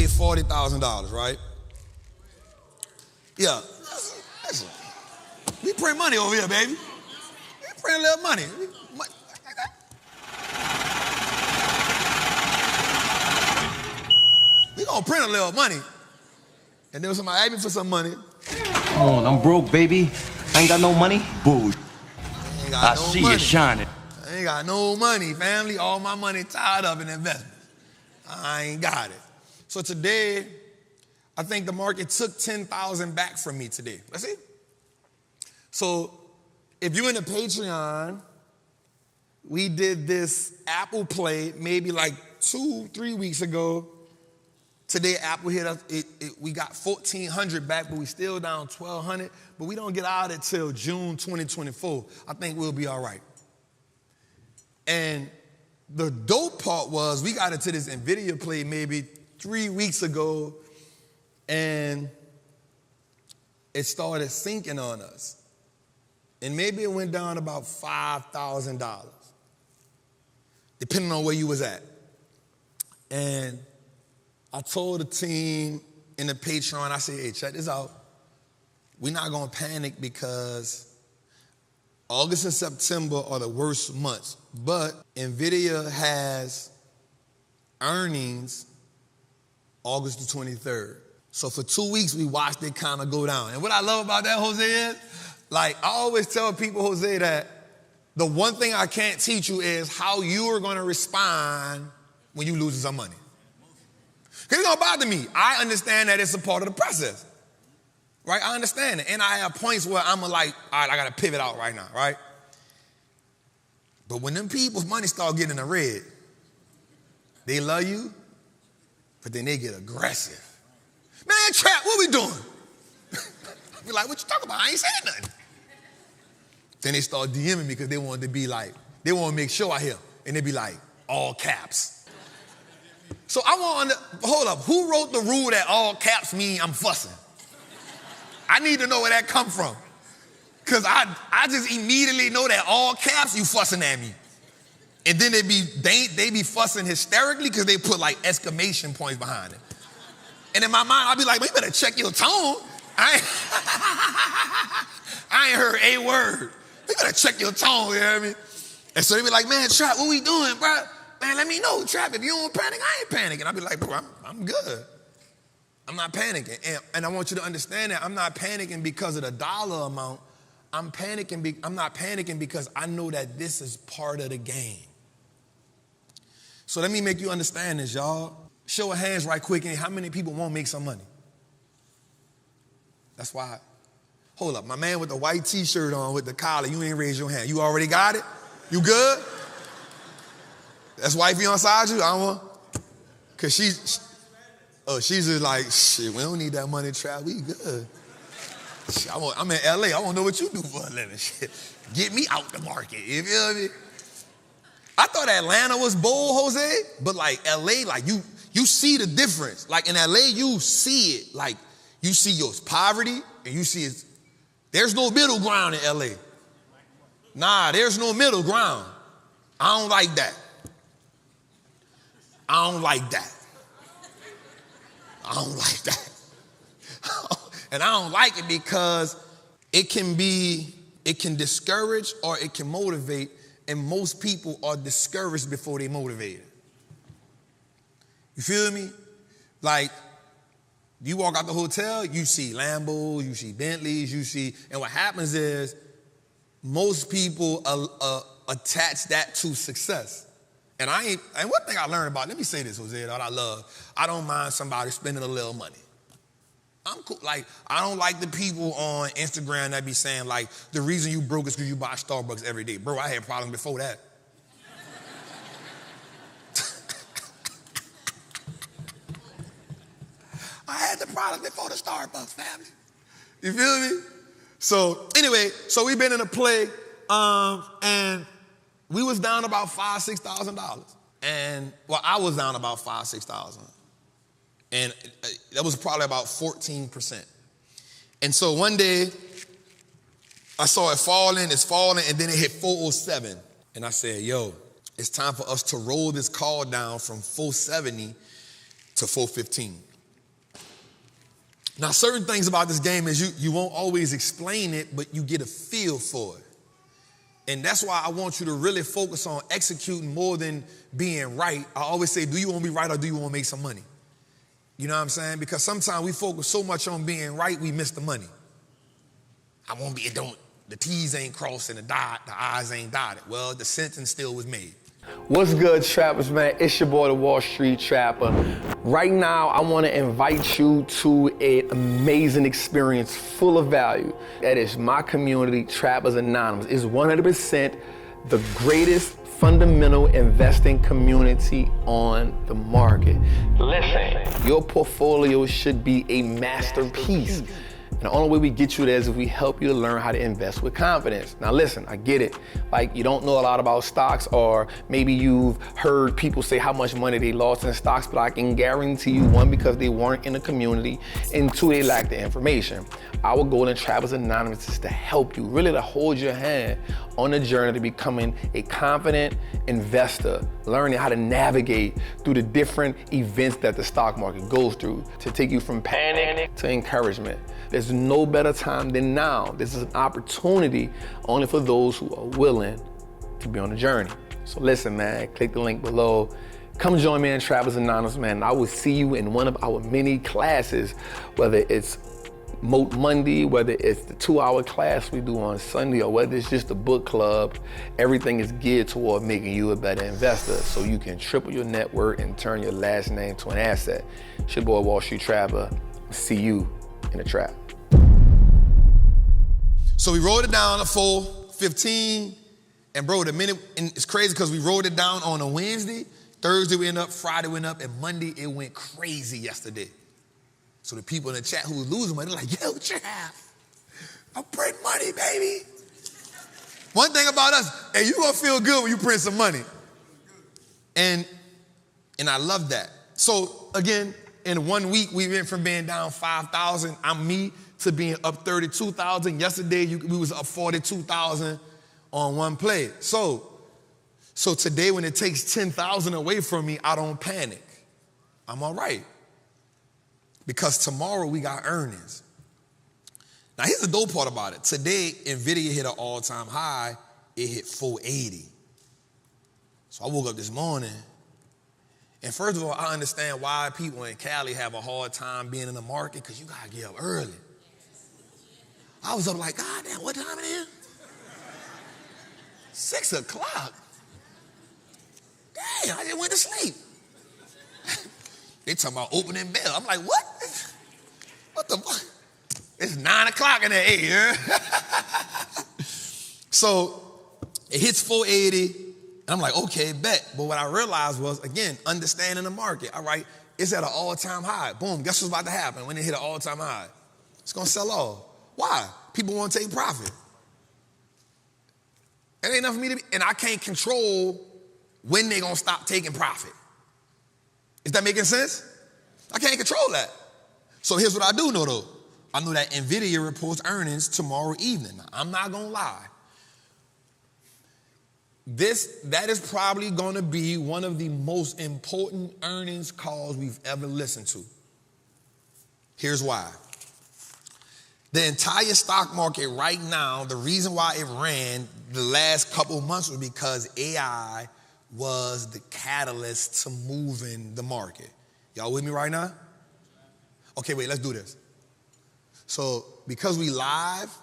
made $40,000, right? Yeah. Listen, we print money over here, baby. We print a little money. We gonna print a little money. And then somebody asked me for some money. Oh, I'm broke, baby. I ain't got no money. Bull. I see you shining. I ain't got no money, family. All my money tied up in investments. I ain't got it. So today, I think the market took 10,000 back from me today. Let's see. So if you're in the Patreon, we did this Apple play maybe like 2-3 weeks ago. Today, Apple hit us, we got 1,400 back, but we still down 1,200. But we don't get out of it till June 2024. I think we'll be all right. And the dope part was we got into this Nvidia play maybe 3 weeks ago, and it started sinking on us. And maybe it went down about $5,000, depending on where you was at. And I told the team in the Patreon, I said, hey, check this out. We're not going to panic because August and September are the worst months. But Nvidia has earnings August the 23rd. So for 2 weeks, we watched it kind of go down. And what I love about that, Jose, is, like, I always tell people, Jose, that the one thing I can't teach you is how you are going to respond when you lose some money. Because it don't bother me. I understand that it's a part of the process, right? I understand it. And I have points where I'm like, all right, I got to pivot out right now, right? But when them people's money start getting in the red, they love you, but then they get aggressive. Man, Trap, what we doing? Be like, what you talking about? I ain't saying nothing. Then they start DMing me because they want to be like, they want to make sure I hear. And they be like, all caps. So I want to, hold up, who wrote the rule that all caps mean I'm fussing? I need to know where that come from. Because I just immediately know that all caps, you fussing at me. And then they be fussing hysterically because they put like exclamation points behind it. And in my mind, I'll be like, well, you better check your tone. I ain't heard a word. You better check your tone, you know what I mean? And so they be like, man, Trap, what we doing, bro? Man, let me know, Trap. If you don't panic, I ain't panicking. I'll be like, bro, I'm good. I'm not panicking. And I want you to understand that I'm not panicking because of the dollar amount. I'm not panicking because I know that this is part of the game. So let me make you understand this, y'all. Show of hands right quick. How many people won't make some money? That's why. Hold up. My man with the white T-shirt on with the collar, you ain't raised your hand. You already got it? You good? That's wifey on side you? I don't want. Because she's just like, shit, we don't need that money, Trap. We good. Shit, I'm in LA. I want to know what you do for a living. Shit. Get me out the market. You feel me? I thought Atlanta was bold, Jose, but like LA, like you see the difference. Like in LA, you see it. Like you see your poverty and you see it. There's no middle ground in LA. Nah, there's no middle ground. I don't like that. I don't like that. I don't like that. And I don't like it because it can discourage or it can motivate, and most people are discouraged before they motivated. You feel me? Like, you walk out the hotel, you see Lambos, you see Bentleys, and what happens is most people attach that to success. And one thing I learned about, let me say this, Jose, that I love, I don't mind somebody spending a little money. I'm cool. Like, I don't like the people on Instagram that be saying, like, the reason you broke is because you buy Starbucks every day. Bro, I had problems before that. I had the problem before the Starbucks, family. You feel me? So, anyway, so we've been in a play, and we was down about $5,000, $6,000. And, well, I was down about $5,000, $6,000. And that was probably about 14%. And so one day, I saw it falling, and then it hit 407. And I said, yo, it's time for us to roll this call down from 470 to 415. Now, certain things about this game is you won't always explain it, but you get a feel for it. And that's why I want you to really focus on executing more than being right. I always say, do you want to be right or do you want to make some money? You know what I'm saying? Because sometimes we focus so much on being right, we miss the money. The T's ain't crossed and the I's ain't dotted. Well, the sentence still was made. What's good, trappers, man? It's your boy, the Wall Street Trapper. Right now, I want to invite you to an amazing experience full of value. That is my community, Trappers Anonymous. It's 100% the greatest fundamental investing community on the market. Listen, your portfolio should be a masterpiece. And the only way we get you there is if we help you to learn how to invest with confidence. Now listen, I get it. Like, you don't know a lot about stocks, or maybe you've heard people say how much money they lost in stocks, but I can guarantee you, one, because they weren't in the community, and two, they lack the information. Our goal in Trappers Anonymous is to help you, really to hold your hand on the journey to becoming a confident investor, learning how to navigate through the different events that the stock market goes through to take you from panic to encouragement. There's no better time than now. This is an opportunity only for those who are willing to be on the journey. So listen, man, click the link below. Come join me in Trappers Anonymous, man. I will see you in one of our many classes, whether it's Moat Monday, whether it's the 2-hour class we do on Sunday, or whether it's just a book club. Everything is geared toward making you a better investor so you can triple your net worth and turn your last name to an asset. It's your boy, Wall Street Trapper. See you in the trap. So we wrote it down a full 15, and bro, and it's crazy because we wrote it down on a Wednesday, Thursday we went up, Friday went up, and Monday it went crazy yesterday. So the people in the chat who was losing money, they're like, yo, Trap, I'm printing money, baby. One thing about us, hey, you gonna feel good when you print some money. And I love that. So again, in 1 week, we went from being down 5,000, to being up 32,000. Yesterday, we was up 42,000 on one play. So today, when it takes 10,000 away from me, I don't panic. I'm all right. Because tomorrow we got earnings. Now, here's the dope part about it. Today, Nvidia hit an all-time high. It hit 480. So I woke up this morning, and first of all, I understand why people in Cali have a hard time being in the market, because you got to get up early. I was up like, God damn, what time it is? 6 o'clock. Damn, I just went to sleep. They talking about opening bell. I'm like, what? What the fuck? It's 9 o'clock in the 8, huh? So it hits 480, and I'm like, okay, bet. But what I realized was, again, understanding the market. All right, it's at an all-time high. Boom, guess what's about to happen when it hit an all-time high? It's gonna sell off. Why? People want to take profit. It ain't enough for me to be, and I can't control when they gonna stop taking profit. Is that making sense? I can't control that. So here's what I do know though. I know that Nvidia reports earnings tomorrow evening. Now, I'm not gonna lie. That is probably gonna be one of the most important earnings calls we've ever listened to. Here's why. The entire stock market right now, the reason why it ran the last couple of months was because AI was the catalyst to moving the market. Y'all with me right now? Okay, wait, let's do this. So because we live,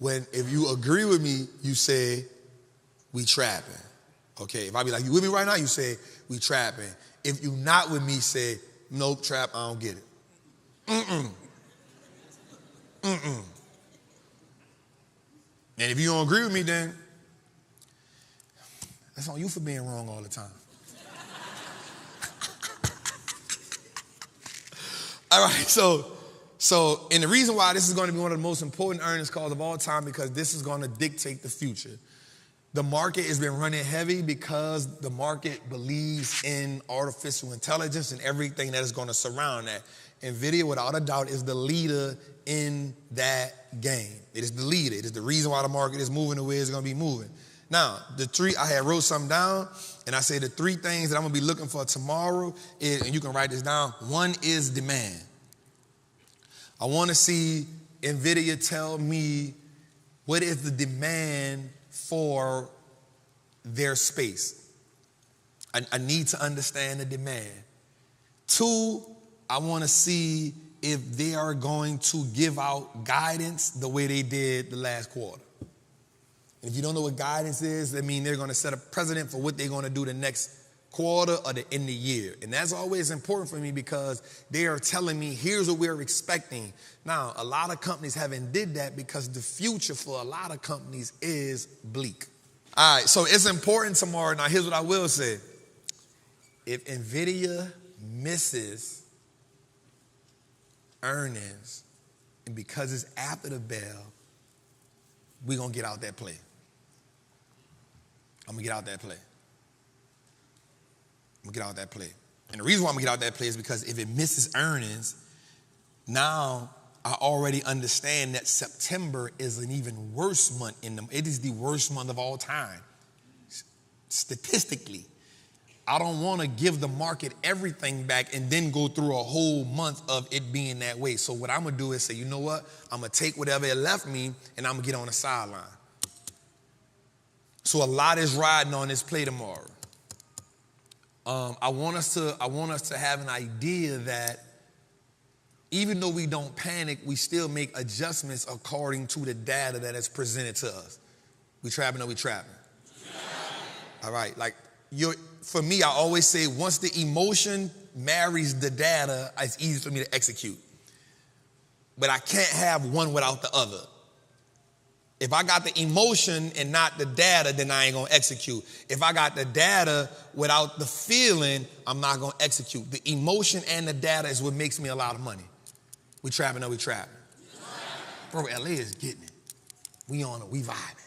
if you agree with me, you say, we trapping. Okay, if I be like, you with me right now? You say, we trapping. If you not with me, say, nope, Trap, I don't get it. And if you don't agree with me, then that's on you for being wrong all the time. All right, so, and the reason why this is going to be one of the most important earnings calls of all time, because this is going to dictate the future. The market has been running heavy because the market believes in artificial intelligence and everything that is going to surround that. Nvidia, without a doubt, is the leader in that game. It is the leader. It is the reason why the market is moving the way it's going to be moving. Now, I had wrote something down, and I said the 3 things that I'm going to be looking for tomorrow is, and you can write this down. 1 is demand. I want to see Nvidia tell me what is the demand for their space. I need to understand the demand. 2, I want to see if they are going to give out guidance the way they did the last quarter. If you don't know what guidance is, I mean they're going to set a precedent for what they're going to do the next quarter or the end of the year. And that's always important for me because they are telling me, here's what we're expecting. Now, a lot of companies haven't did that because the future for a lot of companies is bleak. All right, so it's important tomorrow. Now, here's what I will say. If Nvidia misses earnings, and because it's after the bell, we're going to get out that play. I'm going to get out that play. I'm going to get out that play. And the reason why I'm going to get out that play is because if it misses earnings, now I already understand that September is an even worse month in them. It is the worst month of all time. Statistically, I don't want to give the market everything back and then go through a whole month of it being that way. So what I'm going to do is say, you know what? I'm going to take whatever it left me and I'm going to get on the sideline. So a lot is riding on this play tomorrow. I want us to have an idea that even though we don't panic, we still make adjustments according to the data that is presented to us. We trapping or we trapping? All right, like for me, I always say once the emotion marries the data, it's easy for me to execute. But I can't have one without the other. If I got the emotion and not the data, then I ain't gonna execute. If I got the data without the feeling, I'm not gonna execute. The emotion and the data is what makes me a lot of money. We trapping or we trapping? Bro, LA is getting it. We on it, we vibing.